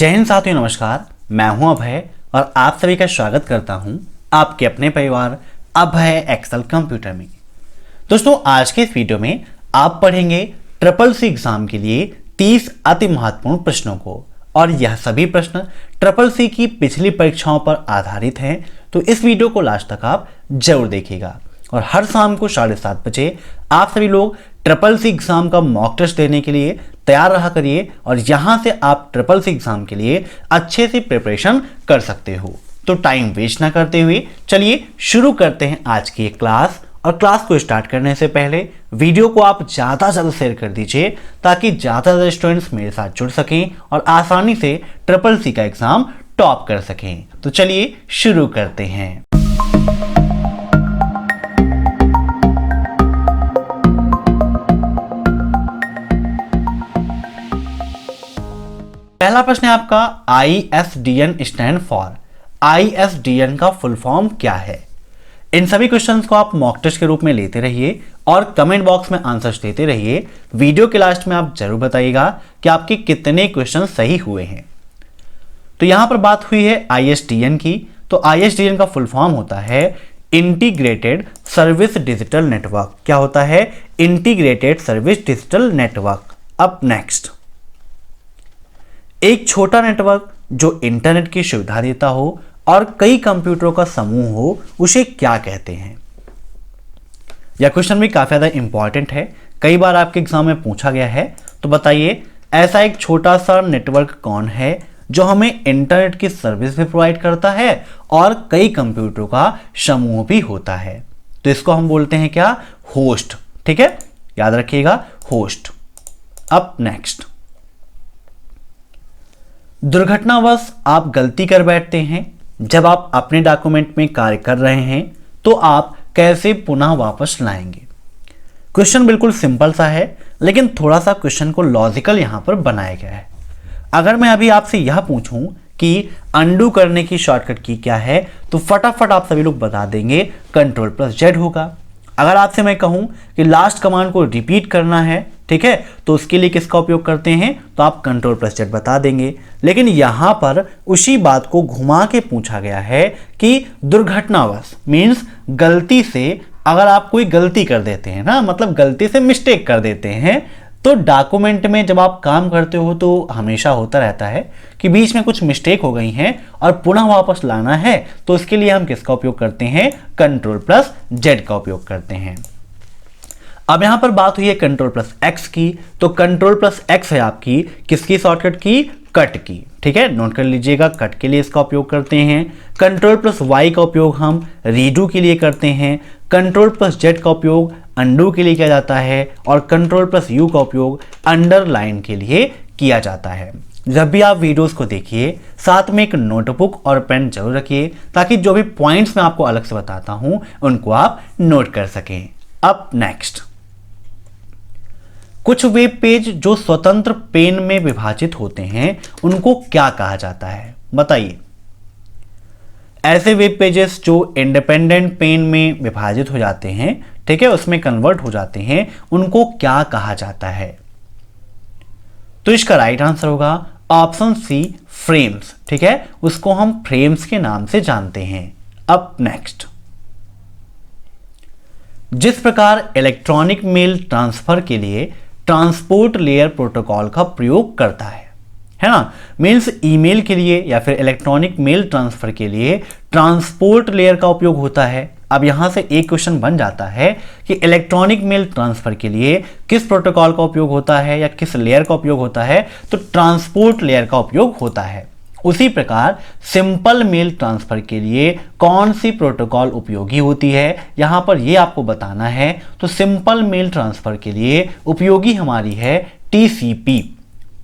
जय हिंद साथियों, नमस्कार। मैं हूं अभय और आप सभी का स्वागत करता हूं आपके अपने परिवार अभय एक्सेल कंप्यूटर में। दोस्तों, आज के इस वीडियो में आप पढ़ेंगे ट्रिपल सी एग्जाम के लिए 30 अति महत्वपूर्ण प्रश्नों को, और यह सभी प्रश्न ट्रिपल सी की पिछली परीक्षाओं पर आधारित हैं। तो इस वीडियो को लास्ट तक आप जरूर देखिएगा। और हर शाम को 7:30 बजे आप सभी लोग ट्रिपल सी एग्जाम का मॉक टेस्ट देने के लिए तैयार रहा करिए, और यहां से आप ट्रिपल सी एग्जाम के लिए अच्छे से प्रिपरेशन कर सकते हो। तो टाइम वेस्ट ना करते हुए चलिए शुरू करते हैं आज की क्लास। और क्लास को स्टार्ट करने से पहले वीडियो को आप ज़्यादा से ज़्यादा शेयर कर दीजिए, ताकि ज़्यादा से ज़्यादा स्टूडेंट्स मेरे साथ जुड़ सकें और आसानी से ट्रिपल सी का एग्जाम टॉप कर सकें। तो चलिए शुरू करते हैं। पहला प्रश्न है आपका, ISDN स्टैंड फॉर। ISDN का फुल फॉर्म क्या है? इन सभी क्वेश्चंस को आप मॉक टेस्ट के रूप में लेते रहिए और कमेंट बॉक्स में आंसर्स देते रहिए। वीडियो के लास्ट में आप जरूर बताइएगा कि आपके कितने क्वेश्चन सही हुए हैं। तो यहां पर बात हुई है ISDN की। तो ISDN का फुल फॉर्म होता है इंटीग्रेटेड सर्विस डिजिटल नेटवर्क। क्या होता है? Integrated service digital network. अब नेक्स्ट, एक छोटा नेटवर्क जो इंटरनेट की सुविधा देता हो और कई कंप्यूटरों का समूह हो, उसे क्या कहते हैं? यह क्वेश्चन भी काफी ज्यादा इंपॉर्टेंट है, कई बार आपके एग्जाम में पूछा गया है। तो बताइए, ऐसा एक छोटा सा नेटवर्क कौन है जो हमें इंटरनेट की सर्विस भी प्रोवाइड करता है और कई कंप्यूटरों का समूह भी होता है? तो इसको हम बोलते हैं क्या? होस्ट। ठीक है, याद रखिएगा, होस्ट। अब नेक्स्ट, दुर्घटनावश आप गलती कर बैठते हैं जब आप अपने डॉक्यूमेंट में कार्य कर रहे हैं, तो आप कैसे पुनः वापस लाएंगे? क्वेश्चन बिल्कुल सिंपल सा है, लेकिन थोड़ा सा क्वेश्चन को लॉजिकल यहां पर बनाया गया है। अगर मैं अभी आपसे यह पूछूं कि अंडू करने की शॉर्टकट की क्या है, तो फटाफट आप सभी लोग बता देंगे Ctrl+Z होगा। अगर आपसे मैं कहूं कि लास्ट कमांड को रिपीट करना है, ठीक है, तो उसके लिए किसका उपयोग करते हैं? तो आप Ctrl+Z बता देंगे। लेकिन यहां पर उसी बात को घुमा के पूछा गया है कि दुर्घटनावश मीन्स गलती से, अगर आप कोई गलती कर देते हैं ना, मतलब गलती से मिस्टेक कर देते हैं, तो डॉक्यूमेंट में जब आप काम करते हो तो हमेशा होता रहता है कि बीच में कुछ मिस्टेक हो गई हैं और पुनः वापस लाना है, तो इसके लिए हम किसका उपयोग करते हैं? Ctrl+Z का उपयोग करते हैं। अब यहां पर बात हुई है Ctrl+X की। तो Ctrl+X है आपकी किसकी शॉर्टकट की? कट की। ठीक है, नोट कर लीजिएगा, कट के लिए इसका उपयोग करते हैं। Ctrl+Y का उपयोग हम रीडू के लिए करते हैं। Ctrl+Z का उपयोग अंडू के लिए किया जाता है, और Ctrl+U का उपयोग अंडरलाइन के लिए किया जाता है। जब भी आप वीडियोस को देखिए, साथ में एक नोटबुक और पेन जरूर रखिए, ताकि जो भी पॉइंट्स मैं आपको अलग से बताता हूं उनको आप नोट कर सकें। अब नेक्स्ट, कुछ वेब पेज जो स्वतंत्र पेन में विभाजित होते हैं, उनको क्या कहा जाता है? बताइए। ऐसे वेब पेजेस जो इंडिपेंडेंट पेन में विभाजित हो जाते हैं, ठीक है, उसमें कन्वर्ट हो जाते हैं, उनको क्या कहा जाता है? तो इसका राइट आंसर होगा ऑप्शन सी, फ्रेम्स। ठीक है, उसको हम फ्रेम्स के नाम से जानते हैं। अब नेक्स्ट, जिस प्रकार इलेक्ट्रॉनिक मेल ट्रांसफर के लिए ट्रांसपोर्ट लेयर प्रोटोकॉल का प्रयोग करता है ना, मीन्स ईमेल के लिए या फिर इलेक्ट्रॉनिक मेल ट्रांसफर के लिए ट्रांसपोर्ट लेयर का उपयोग होता है। अब यहां से एक क्वेश्चन बन जाता है कि इलेक्ट्रॉनिक मेल ट्रांसफर के लिए किस प्रोटोकॉल का उपयोग होता है या किस लेयर का उपयोग होता है? तो ट्रांसपोर्ट लेयर का उपयोग होता है। उसी प्रकार सिंपल मेल ट्रांसफर के लिए कौन सी प्रोटोकॉल उपयोगी होती है, यहां पर यह आपको बताना है। तो सिंपल मेल ट्रांसफर के लिए उपयोगी हमारी है TCP।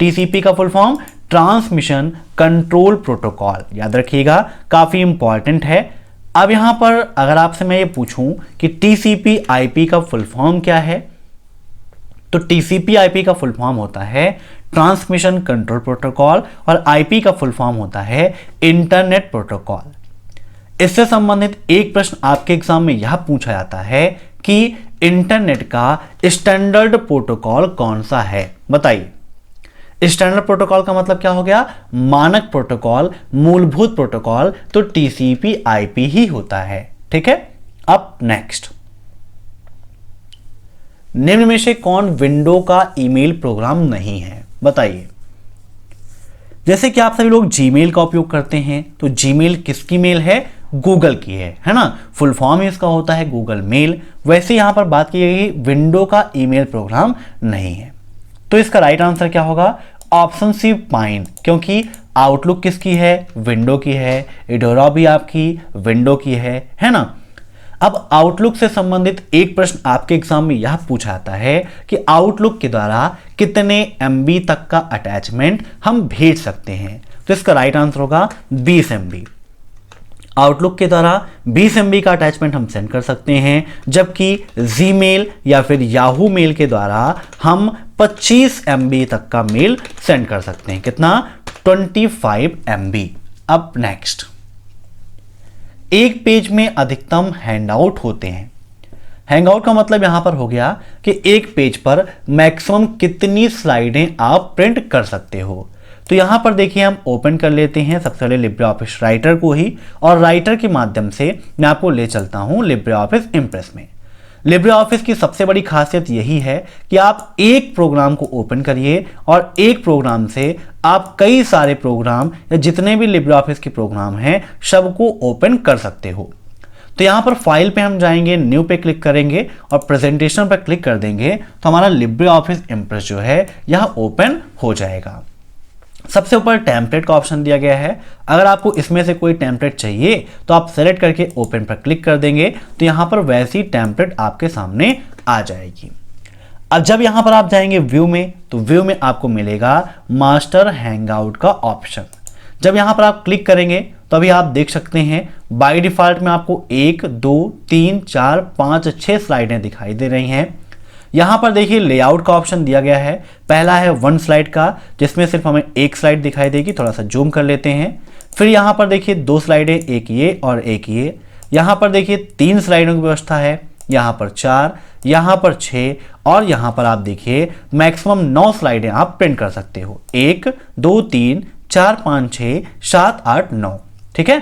TCP का full form transmission control protocol. याद रखिएगा, काफी इंपॉर्टेंट है। अब यहां पर अगर आपसे मैं ये पूछूं कि TCP IP का फुल फॉर्म क्या है, तो TCP IP का फुल फॉर्म होता है ट्रांसमिशन कंट्रोल प्रोटोकॉल, और IP का फुल फॉर्म होता है इंटरनेट प्रोटोकॉल। इससे संबंधित एक प्रश्न आपके एग्जाम में यह पूछा जाता है कि इंटरनेट का स्टैंडर्ड प्रोटोकॉल कौन सा है? बताइए। स्टैंडर्ड प्रोटोकॉल का मतलब क्या हो गया? मानक प्रोटोकॉल, मूलभूत प्रोटोकॉल, तो टीसीपी आईपी ही होता है। ठीक है, अब नेक्स्ट, निम्न में से कौन विंडो का ईमेल प्रोग्राम नहीं है? बताइए। जैसे कि आप सभी लोग जीमेल का उपयोग करते हैं, तो जीमेल किसकी मेल है? गूगल की है ना? फुल फॉर्म इसका होता है गूगल मेल। वैसे यहां पर बात की गई विंडो का ईमेल प्रोग्राम नहीं है, तो इसका राइट आंसर क्या होगा? ऑप्शन सी, पाइन, क्योंकि आउटलुक किसकी है? विंडो की है। एडोरा भी आपकी विंडो की है ना? अब आउटलुक से संबंधित एक प्रश्न आपके एग्जाम में यह पूछा जाता है कि आउटलुक के द्वारा कितने MB तक का अटैचमेंट हम भेज सकते हैं? तो इसका राइट आंसर होगा 20 MB। आउटलुक के द्वारा 20 MB का अटैचमेंट हम सेंड कर सकते हैं, जबकि जीमेल या फिर याहू मेल के द्वारा हम 25 MB तक का मेल सेंड कर सकते हैं। कितना? 25 MB। अब नेक्स्ट, एक पेज में अधिकतम हैंडआउट होते हैं। हैंगआउट का मतलब यहां पर हो गया कि एक पेज पर मैक्सिमम कितनी स्लाइडें आप प्रिंट कर सकते हो। तो यहां पर देखिए हम ओपन कर लेते हैं सबसे पहले लिब्रे ऑफिस राइटर को ही, और राइटर के माध्यम से मैं आपको ले चलता हूं लिब्रे ऑफिस इंप्रेस में। लिब्रे ऑफिस की सबसे बड़ी खासियत यही है कि आप एक प्रोग्राम को ओपन करिए और एक प्रोग्राम से आप कई सारे प्रोग्राम या जितने भी लिब्रे ऑफिस के प्रोग्राम हैं सबको ओपन कर सकते हो। तो यहां पर फाइल पे हम जाएंगे, न्यू पे क्लिक करेंगे और प्रेजेंटेशन पर क्लिक कर देंगे, तो हमारा लिब्रे ऑफिस इंप्रेस जो है यह ओपन हो जाएगा। सबसे ऊपर टेम्पलेट का ऑप्शन दिया गया है। अगर आपको इसमें से कोई टेम्पलेट चाहिए तो आप सेलेक्ट करके ओपन पर क्लिक कर देंगे, तो यहां पर वैसी टेम्पलेट आपके सामने आ जाएगी। अब जब यहां पर आप जाएंगे व्यू में, तो व्यू में आपको मिलेगा मास्टर हैंगआउट का ऑप्शन। जब यहां पर आप क्लिक करेंगे तो अभी आप देख सकते हैं बाय डिफॉल्ट में आपको 1 2 3 4 5 6 स्लाइडें दिखाई दे रही हैं। यहां पर देखिए लेआउट का ऑप्शन दिया गया है। पहला है 1 स्लाइड का, जिसमें सिर्फ हमें एक स्लाइड दिखाई देगी। थोड़ा सा जूम कर लेते हैं। फिर यहां पर देखिए 2 स्लाइडें, एक ये और एक ये। यहां पर देखिए 3 स्लाइडों की व्यवस्था है, यहां पर 4, यहां पर 6 और यहां पर आप देखिए मैक्सिमम 9 स्लाइडें आप प्रिंट कर सकते हो। 1 2 3 4 5 6 7 8 9। ठीक है,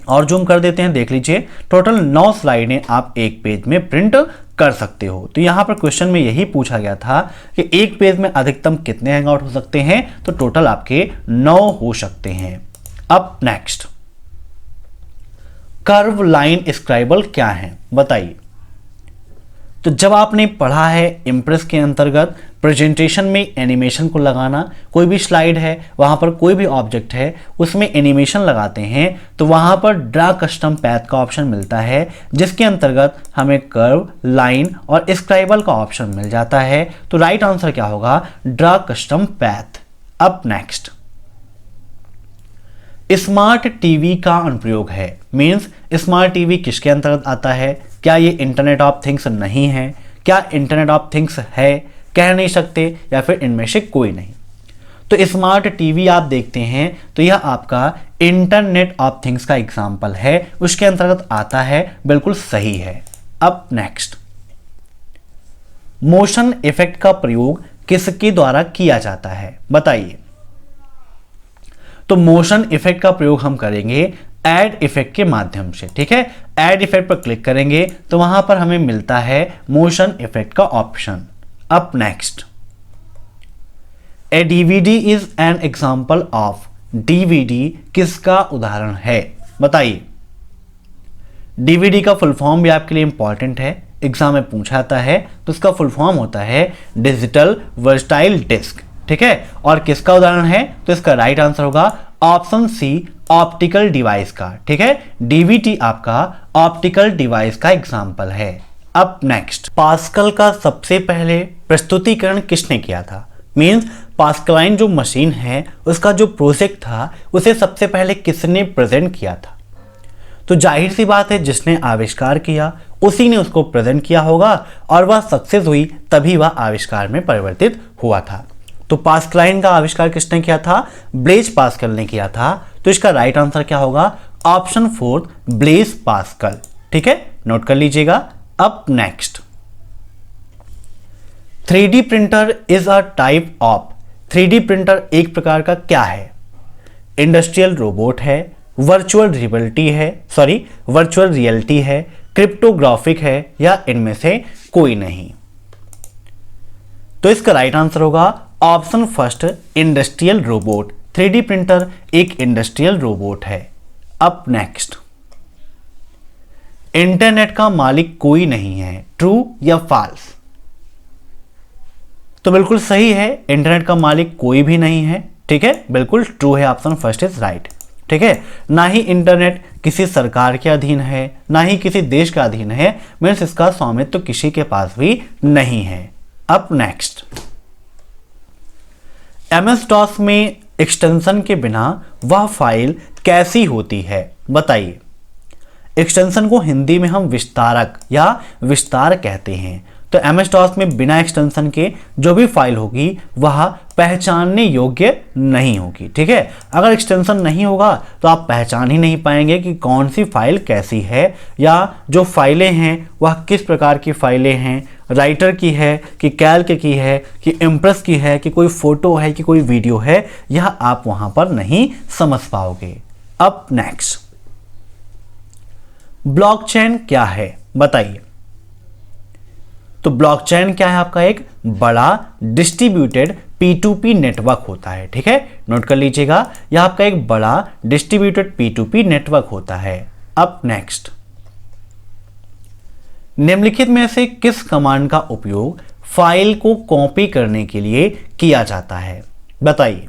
और जूम कर देते हैं, देख लीजिए टोटल 9 स्लाइडें आप एक पेज में प्रिंट कर सकते हो। तो यहां पर क्वेश्चन में यही पूछा गया था कि एक पेज में अधिकतम कितने हैंगआउट हो सकते हैं, तो टोटल आपके 9 हो सकते हैं। अब नेक्स्ट, कर्व लाइन स्क्राइबल क्या है? बताइए। तो जब आपने पढ़ा है इंप्रेस के अंतर्गत प्रेजेंटेशन में एनिमेशन को लगाना, कोई भी स्लाइड है वहां पर कोई भी ऑब्जेक्ट है उसमें एनिमेशन लगाते हैं, तो वहां पर ड्रा कस्टम पैथ का ऑप्शन मिलता है, जिसके अंतर्गत हमें कर्व, लाइन और स्क्राइबल का ऑप्शन मिल जाता है। तो राइट आंसर क्या होगा? Draw custom path. अब नेक्स्ट, स्मार्ट टीवी का अनुप्रयोग है, मींस स्मार्ट टीवी किसके अंतर्गत आता है? क्या ये इंटरनेट ऑफ थिंग्स नहीं है? क्या इंटरनेट ऑफ थिंग्स है? कह नहीं सकते, या फिर इनमें से कोई नहीं। तो स्मार्ट टीवी आप देखते हैं तो यह आपका इंटरनेट ऑफ थिंग्स का एग्जाम्पल है, उसके अंतर्गत आता है, बिल्कुल सही है। अब नेक्स्ट, मोशन इफेक्ट का प्रयोग किसके द्वारा किया जाता है? बताइए। तो मोशन इफेक्ट का प्रयोग हम करेंगे ऐड इफेक्ट के माध्यम से। ठीक है, ऐड इफेक्ट पर क्लिक करेंगे तो वहां पर हमें मिलता है मोशन इफेक्ट का ऑप्शन। अब next, A DVD is an example of. DVD किसका उदाहरण है? बताइए। डीवीडी का फुल फॉर्म भी आपके लिए इंपॉर्टेंट है, एग्जाम में पूछा जाता है। तो उसका फुल फॉर्म होता है डिजिटल वर्सटाइल डिस्क। ठीक है, और किसका उदाहरण है? तो इसका राइट आंसर होगा ऑप्शन सी, ऑप्टिकल डिवाइस का। ठीक है, डीवीडी आपका ऑप्टिकल डिवाइस का एग्जाम्पल है। अब नेक्स्ट, पास्कल का सबसे पहले प्रस्तुतिकरण किसने किया था? मींस पास्कलाइन जो मशीन है उसका जो प्रोजेक्ट था उसे सबसे पहले किसने प्रेजेंट किया था? तो जाहिर सी बात है जिसने आविष्कार किया उसी ने उसको प्रेजेंट किया होगा, और वह सक्सेस हुई तभी वह आविष्कार में परिवर्तित हुआ था। तो पास्कलाइन का आविष्कार किसने किया था? ब्लेज पास्कल ने किया था। तो इसका राइट आंसर क्या होगा? Option 4, Blaise Pascal. ठीक है, नोट कर लीजिएगा। अब next, 3D printer is a type of. 3D printer एक प्रकार का क्या है? इंडस्ट्रियल रोबोट है, वर्चुअल रियलिटी है, क्रिप्टोग्राफिक है, या इनमें से कोई नहीं? तो इसका राइट आंसर होगा option first, industrial robot. 3D printer एक इंडस्ट्रियल रोबोट है। अब नेक्स्ट, इंटरनेट का मालिक कोई नहीं है, ट्रू या फॉल्स? तो बिल्कुल सही है, इंटरनेट का मालिक कोई भी नहीं है। ठीक है, बिल्कुल ट्रू है, ऑप्शन फर्स्ट इज राइट। ठीक है, ना ही इंटरनेट किसी सरकार के अधीन है, ना ही किसी देश का अधीन है, मीन्स इसका स्वामित्व तो किसी के पास भी नहीं है। अब नेक्स्ट, MS DOS में एक्सटेंशन के बिना वह फाइल कैसी होती है? बताइए। एक्सटेंशन को हिंदी में हम विस्तारक या विस्तार कहते हैं। तो MS DOS में बिना एक्सटेंशन के जो भी फाइल होगी वह पहचानने योग्य नहीं होगी। ठीक है, अगर एक्सटेंशन नहीं होगा तो आप पहचान ही नहीं पाएंगे कि कौन सी फाइल कैसी है, या जो फाइलें हैं वह किस प्रकार की फाइलें हैं, राइटर की है कि कैल्क की है कि इम्प्रेस की है कि कोई फोटो है कि कोई वीडियो है, यह आप वहां पर नहीं समझ पाओगे। अब नेक्स्ट, ब्लॉकचेन क्या है? बताइए। तो ब्लॉकचेन क्या है? आपका एक बड़ा डिस्ट्रीब्यूटेड P2P नेटवर्क होता है। ठीक है, नोट कर लीजिएगा, यह आपका एक बड़ा डिस्ट्रीब्यूटेड P2P नेटवर्क होता है। अब नेक्स्ट, निम्नलिखित में से किस कमांड का उपयोग फाइल को कॉपी करने के लिए किया जाता है? बताइए।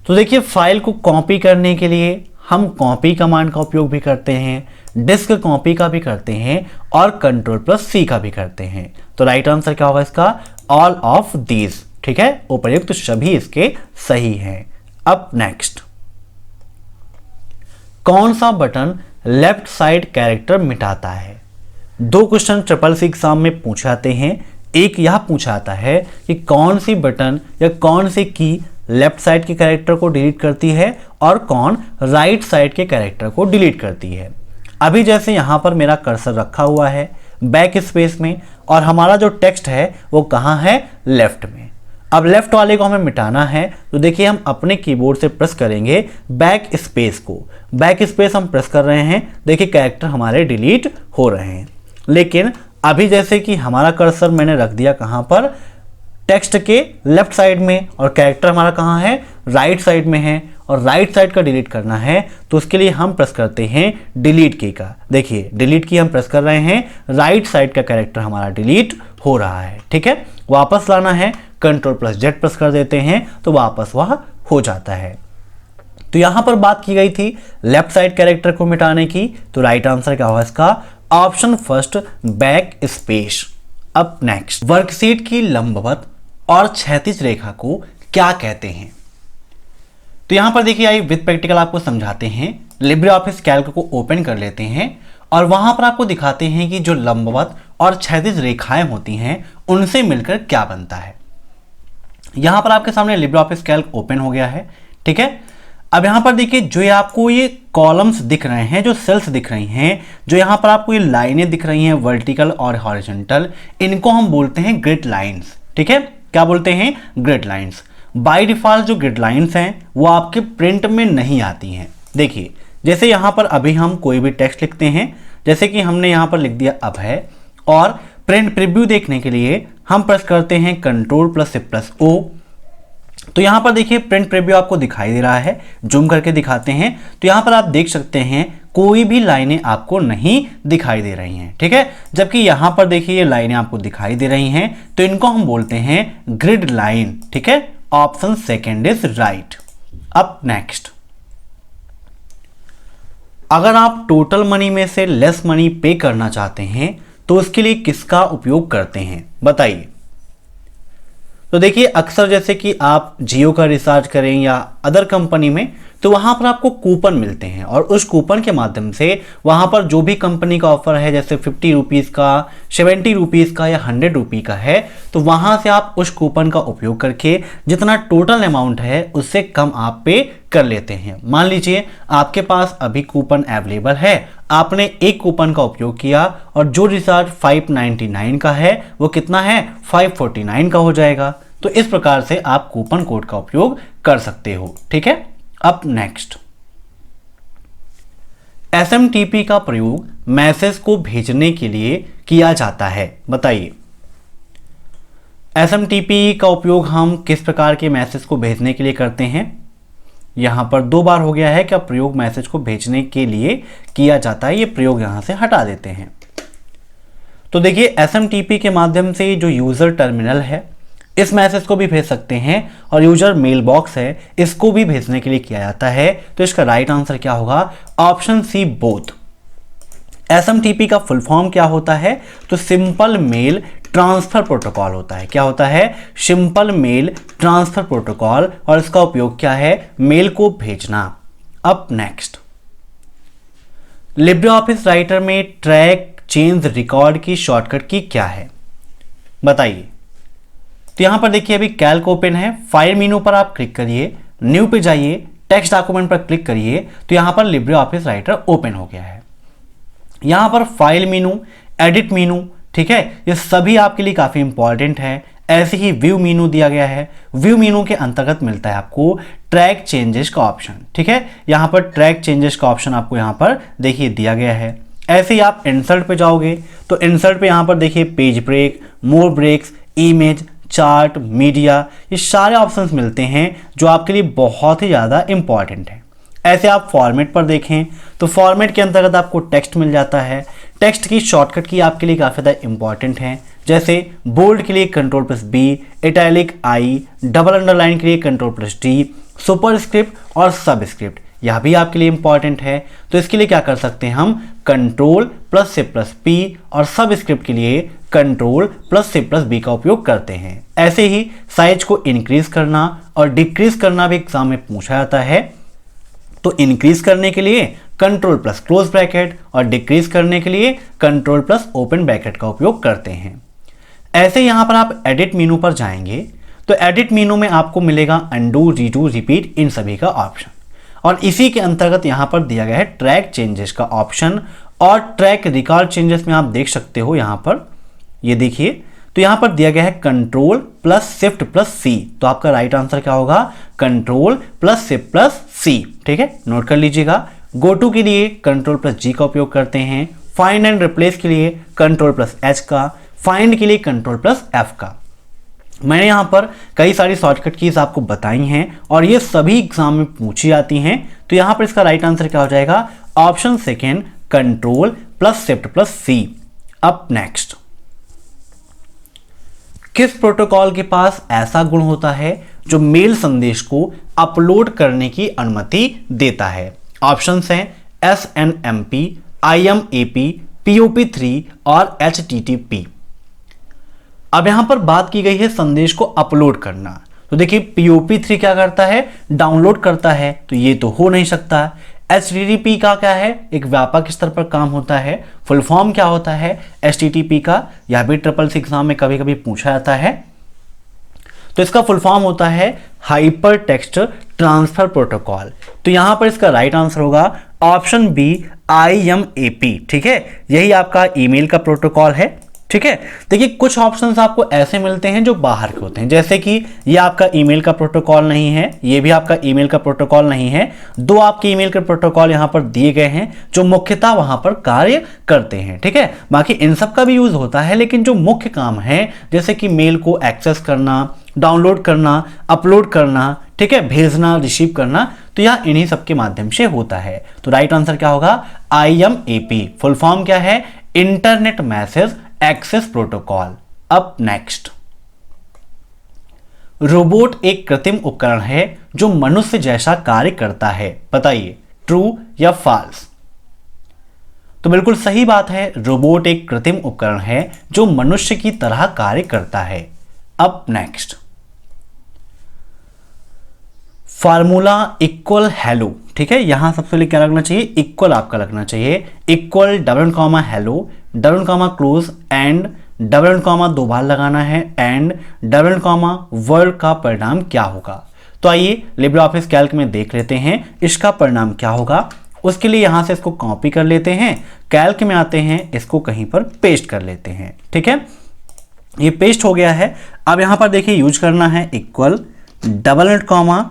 तो देखिए, फाइल को कॉपी करने के लिए हम कॉपी कमांड का उपयोग भी करते हैं, डिस्क कॉपी का भी करते हैं और Ctrl+C का भी करते हैं। तो राइट आंसर क्या होगा इसका? All of these. ठीक है, उपर्युक्त तो सभी इसके सही हैं। अब नेक्स्ट, कौन सा बटन लेफ्ट साइड कैरेक्टर मिटाता है? दो क्वेश्चन SSC एग्जाम में पूछे जाते हैं। एक यह पूछा जाता है कि कौन सी बटन या कौन सी की लेफ्ट साइड के कैरेक्टर को डिलीट करती है और कौन राइट साइड के कैरेक्टर को डिलीट करती है। अभी जैसे यहां पर मेरा कर्सर रखा हुआ है बैक स्पेस में, और हमारा जो टेक्स्ट है वो कहां है? लेफ्ट में। अब लेफ्ट वाले को हमें मिटाना है, तो देखिए हम अपने कीबोर्ड से प्रेस करेंगे बैक स्पेस को। बैक स्पेस हम प्रेस कर रहे हैं, देखिए कैरेक्टर हमारे डिलीट हो रहे हैं। लेकिन अभी जैसे कि हमारा कर्सर मैंने रख दिया कहां पर? टेक्स्ट के लेफ्ट साइड में, और कैरेक्टर हमारा कहां है? राइट साइड में है, और राइट साइड का डिलीट करना है तो उसके लिए हम प्रेस करते हैं डिलीट की का। देखिए डिलीट की हम प्रेस कर रहे हैं, राइट साइड का कैरेक्टर हमारा डिलीट हो रहा है। ठीक है, वापस लाना है Ctrl+Z प्रेस कर देते हैं तो वापस वह हो जाता है। तो यहां पर बात की गई थी लेफ्ट साइड कैरेक्टर को मिटाने की, तो राइट आंसर क्या होगा इसका? Option first, back space. अब नेक्स्ट, वर्कशीट की लंबवत और क्षैतिज रेखा को क्या कहते हैं? तो यहां पर देखिए, आइए विद प्रैक्टिकल आपको समझाते हैं। लिब्रे ऑफिस कैल्क को ओपन कर लेते हैं और वहां पर आपको दिखाते हैं कि जो लंबवत और क्षैतिज रेखाएं होती हैं उनसे मिलकर क्या बनता है। यहां पर आपके सामने लिब्रे ऑफिस कैल्क ओपन हो गया है। ठीक है, अब यहां पर देखिए जो आपको ये कॉलम्स दिख रहे हैं, जो सेल्स दिख रही हैं, जो यहां पर आपको ये लाइनें दिख रही हैं वर्टिकल और हॉरिजॉन्टल, इनको हम बोलते हैं ग्रिड लाइंस। ठीक है, क्या बोलते हैं? Grid lines. बाय डिफॉल्ट जो ग्रिड लाइंस हैं वो आपके प्रिंट में नहीं आती हैं। देखिए जैसे यहाँ पर अभी हम कोई भी टेक्स्ट लिखते हैं, जैसे कि हमने यहाँ पर लिख दिया अब है, और प्रिंट प्रीव्यू देखने के लिए हम प्रेस करते हैं Ctrl+C+O। तो यहाँ पर देखिए प्रिंट प्रीव्यू आपको दिखाई दे रहा है, जूम करके दिखाते हैं तो यहाँ पर आप देख सकते हैं कोई भी लाइनें आपको नहीं दिखाई दे रही हैं। ठीक है, जबकि यहाँ पर देखिए ये लाइनें आपको दिखाई दे रही हैं, तो इनको हम बोलते हैं ग्रिड लाइन। ठीक है, ऑप्शन सेकेंड इज राइट। अब नेक्स्ट, अगर आप टोटल मनी में से लेस मनी पे करना चाहते हैं तो उसके लिए किसका उपयोग करते हैं? बताइए। तो देखिए अक्सर जैसे कि आप जियो का रिचार्ज करें या अदर कंपनी में, तो वहां पर आपको कूपन मिलते हैं और उस कूपन के माध्यम से वहां पर जो भी कंपनी का ऑफर है, जैसे 50 रुपीज़ का, 70 रुपीज़ का या 100 रुपये का है, तो वहां से आप उस कूपन का उपयोग करके जितना टोटल अमाउंट है उससे कम आप पे कर लेते हैं। मान लीजिए आपके पास अभी कूपन अवेलेबल है, आपने एक कूपन का उपयोग किया और जो रिचार्ज 599 का है वो कितना है? 549 का हो जाएगा। तो इस प्रकार से आप कूपन कोड का उपयोग कर सकते हो। ठीक है, अब नेक्स्ट, SMTP का प्रयोग मैसेज को भेजने के लिए किया जाता है। बताइए, SMTP का उपयोग हम किस प्रकार के मैसेज को भेजने के लिए करते हैं? यहां पर 2 बार हो गया है कि प्रयोग मैसेज को भेजने के लिए किया जाता है, ये प्रयोग यहां से हटा देते हैं। तो देखिए, SMTP के माध्यम से जो यूजर टर्मिनल है इस मैसेज को भी भेज सकते हैं और यूजर मेल बॉक्स है इसको भी भेजने के लिए किया जाता है। तो इसका राइट आंसर क्या होगा? Option C, both. SMTP का फुल फॉर्म क्या होता है? तो सिंपल मेल ट्रांसफर प्रोटोकॉल होता है। क्या होता है? सिंपल मेल ट्रांसफर प्रोटोकॉल, और इसका उपयोग क्या है? मेल को भेजना। अब नेक्स्ट, लिब्रे ऑफिस राइटर में ट्रैक चेंज रिकॉर्ड की शॉर्टकट की क्या है? बताइए। तो यहां पर देखिए, अभी कैल्क ओपन है, फाइल मेनू पर आप क्लिक करिए, न्यू पे जाइए, टेक्स्ट डॉक्यूमेंट पर क्लिक करिए, तो यहां पर लिब्रे ऑफिस राइटर ओपन हो गया है। यहां पर फाइल मेनू, एडिट मेनू, ठीक है, ये सभी आपके लिए काफी इंपॉर्टेंट है। ऐसे ही व्यू मेनू दिया गया है, व्यू मेनू के अंतर्गत मिलता है आपको ट्रैक चेंजेस का ऑप्शन। ठीक है, यहां पर ट्रैक चेंजेस का ऑप्शन आपको यहां पर देखिए दिया गया है। ऐसे ही आप इंसर्ट पे जाओगे तो इंसर्ट पे यहां पर देखिए पेज ब्रेक, मोर ब्रेक्स, इमेज, चार्ट, मीडिया, ये सारे ऑप्शंस मिलते हैं जो आपके लिए बहुत ही ज़्यादा इंपॉर्टेंट है। ऐसे आप फॉर्मेट पर देखें तो फॉर्मेट के अंतर्गत आपको टेक्स्ट मिल जाता है। टेक्स्ट की शॉर्टकट की आपके लिए काफ़ी ज़्यादा इंपॉर्टेंट है, जैसे बोल्ड के लिए Ctrl+B, italic I, double underline के लिए Ctrl+D, सुपरस्क्रिप्ट और सबस्क्रिप्ट, यह भी आपके लिए इंपॉर्टेंट है। तो इसके लिए क्या कर सकते हैं हम? Ctrl+C+P, और सबस्क्रिप्ट के लिए Ctrl+C+B का उपयोग करते हैं। ऐसे ही साइज को इंक्रीज करना और डिक्रीज करना भी एग्जाम में पूछा जाता है। तो इंक्रीज करने के लिए Ctrl+ क्लोज ब्रैकेट और डिक्रीज करने के लिए Ctrl+ ओपन ब्रैकेट का उपयोग करते हैं। ऐसे यहां पर आप एडिट मेनू पर जाएंगे तो एडिट मेनू में आपको मिलेगा अंडू, रीडू, रिपीट, इन सभी का ऑप्शन, और इसी के अंतर्गत यहां पर दिया गया है ट्रैक चेंजेस का ऑप्शन। और ट्रैक रिकॉर्ड चेंजेस में आप देख सकते हो यहां पर, ये देखिए, तो यहां पर दिया गया है Ctrl+Shift+C, तो आपका राइट आंसर क्या होगा? Ctrl+Shift+C। ठीक है, नोट कर लीजिएगा। गो टू के लिए Ctrl+G का उपयोग करते हैं, फाइंड एंड रिप्लेस के लिए Ctrl+H का, फाइंड के लिए Ctrl+F का। मैंने यहाँ पर कई सारी शॉर्टकट कीज आपको बताई हैं और ये सभी एग्जाम में पूछी जाती हैं। तो यहाँ पर इसका राइट आंसर क्या हो जाएगा? Option second, Ctrl+Shift+C। अब नेक्स्ट, किस प्रोटोकॉल के पास ऐसा गुण होता है जो मेल संदेश को अपलोड करने की अनुमति देता है? ऑप्शंस हैं SNMP, IMAP, POP3 और HTTP। अब यहां पर बात की गई है संदेश को अपलोड करना, तो देखिए POP3 क्या करता है? डाउनलोड करता है, तो ये तो हो नहीं सकता। HTTP का क्या है? एक व्यापक स्तर पर काम होता है। फुल फॉर्म क्या होता है HTTP का? यह भी SSS एग्जाम में कभी कभी पूछा जाता है। तो इसका फुल फॉर्म होता है हाइपर टेक्स्ट ट्रांसफर प्रोटोकॉल। तो यहां पर इसका राइट आंसर होगा ऑप्शन बी, IMAP। ठीक है, यही आपका ईमेल का प्रोटोकॉल है। ठीक है, देखिए कुछ ऑप्शंस आपको ऐसे मिलते हैं जो बाहर के होते हैं, जैसे कि ये आपका ईमेल का प्रोटोकॉल नहीं है, ये भी आपका ईमेल का प्रोटोकॉल नहीं है। 2 आपके ईमेल के प्रोटोकॉल यहाँ पर दिए गए हैं जो मुख्यतः वहां पर कार्य करते हैं। ठीक है, बाकी इन सब का भी यूज होता है, लेकिन जो मुख्य काम है जैसे कि मेल को एक्सेस करना, डाउनलोड करना, अपलोड करना, ठीक है, भेजना, रिसीव करना, तो यह इन्हीं सब के माध्यम से होता है। तो राइट आंसर क्या होगा? IMAP। फुल फॉर्म क्या है? Internet message access protocol. अब नेक्स्ट, रोबोट एक कृत्रिम उपकरण है जो मनुष्य जैसा कार्य करता है। बताइए, ट्रू या फॉल्स? तो बिल्कुल सही बात है, रोबोट एक कृत्रिम उपकरण है जो मनुष्य की तरह कार्य करता है। अब नेक्स्ट, फार्मूला इक्वल हेलो। ठीक है, यहां सबसे पहले क्या लगना चाहिए? इक्वल आपका लगना चाहिए। Equal double comma hello, double comma close, and double comma 2 बार लगाना है, एंड डबल कॉमा वर्ड का परिणाम क्या होगा? तो आइए लिब्रे ऑफिस कैल्क में देख लेते हैं इसका परिणाम क्या होगा। उसके लिए यहां से इसको कॉपी कर लेते हैं, कैल्क में आते हैं, इसको कहीं पर पेस्ट कर लेते हैं। ठीक है, ये पेस्ट हो गया है। अब यहाँ पर देखिए यूज करना है equal double net comma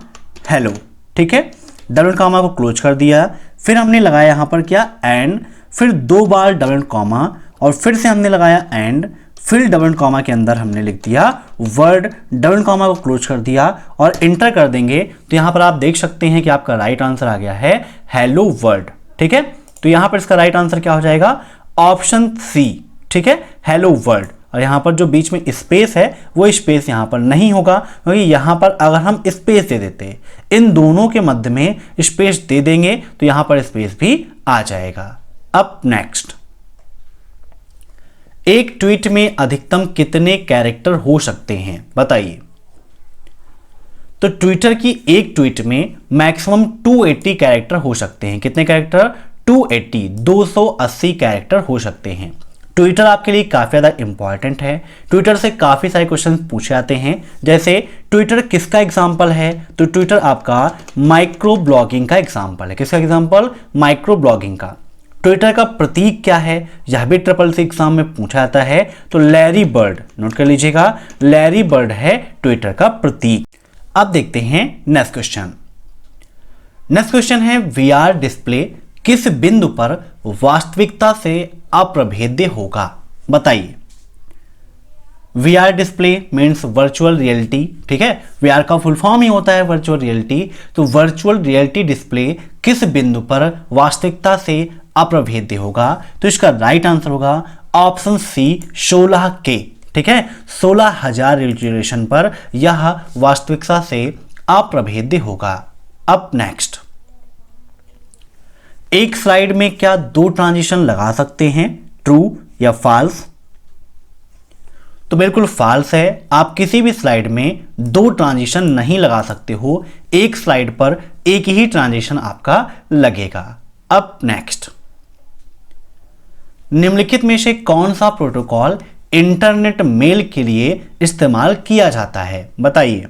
hello, ठीक है। डबल नेट कॉमा को क्लोज कर दिया, फिर हमने लगाया यहाँ पर क्या एंड, फिर 2 बार डबल नेट कॉमा और फिर से हमने लगाया एंड, फिर डबल नेट कॉमा के अंदर हमने लिख दिया वर्ड, डबल नेट कॉमा को क्लोज कर दिया और इंटर कर देंगे तो यहाँ पर आप देख सकते हैं कि आपका राइट आंसर आ गया है हेलो वर्ड, ठीक है। तो यहाँ पर इसका राइट आंसर क्या हो जाएगा, ऑप्शन सी, ठीक है, हेलो वर्ड। और यहाँ पर जो बीच में स्पेस है वो स्पेस यहाँ पर नहीं होगा, क्योंकि यहाँ पर अगर हम स्पेस दे देते, इन दोनों के मध्य में स्पेस दे देंगे तो यहाँ पर स्पेस भी आ जाएगा। अब नेक्स्ट, एक ट्वीट में अधिकतम कितने कैरेक्टर हो सकते हैं बताइए। तो ट्विटर की एक ट्वीट में मैक्सिमम 280 कैरेक्टर हो सकते हैं। कितने कैरेक्टर, 280, 280 कैरेक्टर हो सकते हैं। ट्विटर आपके लिए काफ़ी ज़्यादा इंपॉर्टेंट है। ट्विटर से काफ़ी सारे क्वेश्चन पूछे जाते हैं, जैसे ट्विटर किसका एग्जाम्पल है, तो ट्विटर आपका माइक्रो ब्लॉगिंग का एग्जाम्पल है। किसका एग्जाम्पल, माइक्रो ब्लॉगिंग का। ट्विटर का प्रतीक क्या है, यह भी ट्रिपल सी एग्जाम में पूछा जाता है, तो लैरी बर्ड, नोट कर लीजिएगा, लैरी बर्ड है ट्विटर का प्रतीक। अब देखते हैं नेक्स्ट क्वेश्चन। नेक्स्ट क्वेश्चन है वीआर डिस्प्ले किस बिंदु पर वास्तविकता से अप्रभेद्य होगा बताइए। VR display means virtual reality, ठीक है, वीआर का फुल फॉर्म ही होता है वर्चुअल रियलिटी। तो वर्चुअल रियलिटी डिस्प्ले किस बिंदु पर वास्तविकता से अप्रभेद्य होगा, तो इसका राइट आंसर होगा ऑप्शन सी 16K, ठीक है, 16,000 रेजोल्यूशन पर यह वास्तविकता से अप्रभेद्य होगा। अब नेक्स्ट, एक स्लाइड में क्या 2 ट्रांजिशन लगा सकते हैं, ट्रू या फॉल्स। तो बिल्कुल फॉल्स है, आप किसी भी स्लाइड में 2 ट्रांजिशन नहीं लगा सकते हो, एक स्लाइड पर एक ही ट्रांजिशन आपका लगेगा। अब नेक्स्ट, निम्नलिखित में से कौन सा प्रोटोकॉल इंटरनेट मेल के लिए इस्तेमाल किया जाता है बताइए।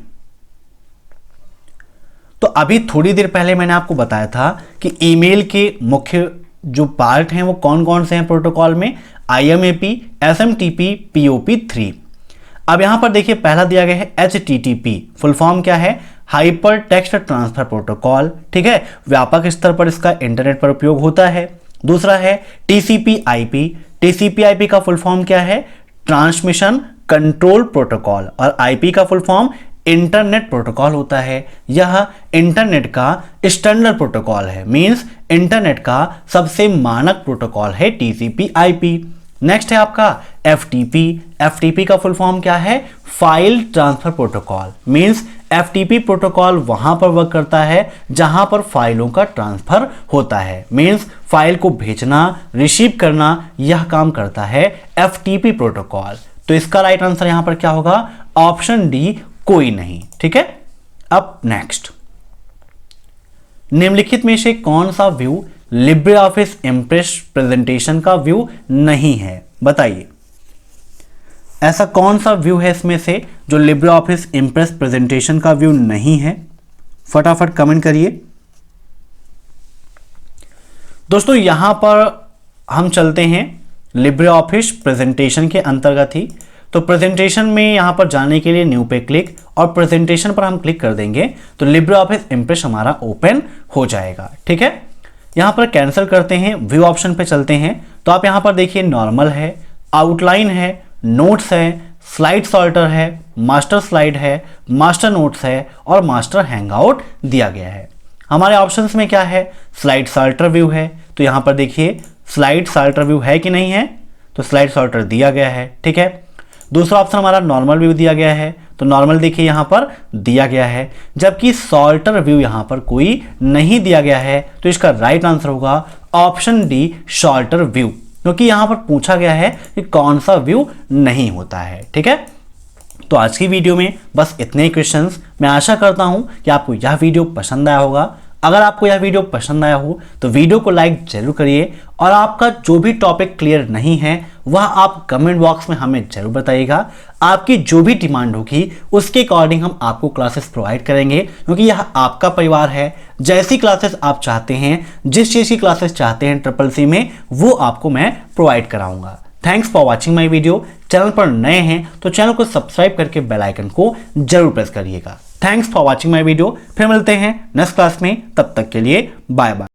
तो अभी थोड़ी देर पहले मैंने आपको बताया था कि ईमेल के मुख्य जो पार्ट हैं वो कौन कौन से हैं प्रोटोकॉल में, IMAP, SMTP, POP3। अब यहां पर देखिए पहला दिया गया है HTTP, फुल फॉर्म क्या है, हाइपर टेक्स्ट ट्रांसफर प्रोटोकॉल, ठीक है, व्यापक स्तर पर इसका इंटरनेट पर उपयोग होता है। दूसरा है TCP/IP, TCP/IP का फुल फॉर्म क्या है, ट्रांसमिशन कंट्रोल प्रोटोकॉल, और IP का फुल फॉर्म इंटरनेट प्रोटोकॉल होता है। यह इंटरनेट का स्टैंडर्ड प्रोटोकॉल है, मींस इंटरनेट का सबसे मानक प्रोटोकॉल है TCP/IP। नेक्स्ट है आपका FTP, FTP का फुल फॉर्म क्या है, file transfer protocol, means FTP protocol वहां पर वर्क करता है जहां पर फाइलों का ट्रांसफर होता है, मींस फाइल को भेजना, रिसीव करना, यह काम करता है FTP प्रोटोकॉल। तो इसका राइट आंसर यहां पर क्या होगा, ऑप्शन डी, कोई नहीं, ठीक है। अब नेक्स्ट, निम्नलिखित में से कौन सा view Libre office Impress presentation का व्यू नहीं है बताइए। ऐसा कौन सा व्यू है इसमें से जो लिब्रे ऑफिस इंप्रेस प्रेजेंटेशन का व्यू नहीं है, फटाफट कमेंट करिए। दोस्तों यहां पर हम चलते हैं लिब्रे ऑफिस प्रेजेंटेशन के अंतर्गत ही। तो प्रेजेंटेशन में यहां पर जाने के लिए न्यू पे क्लिक, और प्रेजेंटेशन पर हम क्लिक कर देंगे तो लिब्रे ऑफिस इंप्रेस हमारा ओपन हो जाएगा, ठीक है। यहां पर कैंसिल करते हैं, व्यू ऑप्शन पे चलते हैं। तो आप यहां पर देखिए नॉर्मल है, आउटलाइन है, नोट्स है, स्लाइड सॉर्टर है, मास्टर स्लाइड है, मास्टर नोट्स है और मास्टर हैंगआउट दिया गया है। हमारे ऑप्शंस में क्या है, स्लाइड सॉर्टर व्यू है, तो यहां पर देखिए स्लाइड सॉर्टर व्यू है कि नहीं है, तो स्लाइड सॉर्टर दिया गया है, ठीक है। दूसरा ऑप्शन हमारा नॉर्मल व्यू दिया गया है, तो नॉर्मल देखिए यहां पर दिया गया है, जबकि सॉर्टर व्यू यहां पर कोई नहीं दिया गया है। तो इसका राइट आंसर होगा ऑप्शन डी, सॉर्टर व्यू, क्योंकि यहां पर पूछा गया है कि कौन सा व्यू नहीं होता है, ठीक है। तो आज की वीडियो में बस इतने ही क्वेश्चंस। मैं आशा करता हूं कि आपको यह वीडियो पसंद आया होगा। अगर आपको यह वीडियो पसंद आया हो तो वीडियो को लाइक जरूर करिए, और आपका जो भी टॉपिक क्लियर नहीं है वह आप कमेंट बॉक्स में हमें जरूर बताइएगा। आपकी जो भी डिमांड होगी उसके अकॉर्डिंग हम आपको क्लासेस प्रोवाइड करेंगे, क्योंकि यह आपका परिवार है। जैसी क्लासेस आप चाहते हैं, जिस चीज़ की क्लासेस चाहते हैं ट्रिपल सी में, वो आपको मैं प्रोवाइड कराऊंगा। Thanks for watching my video. Channel पर नए हैं तो चैनल को सब्सक्राइब करके बेल आइकन को जरूर प्रेस करिएगा। Thanks for watching my video. फिर मिलते हैं नेक्स्ट क्लास में, तब तक के लिए बाय बाय।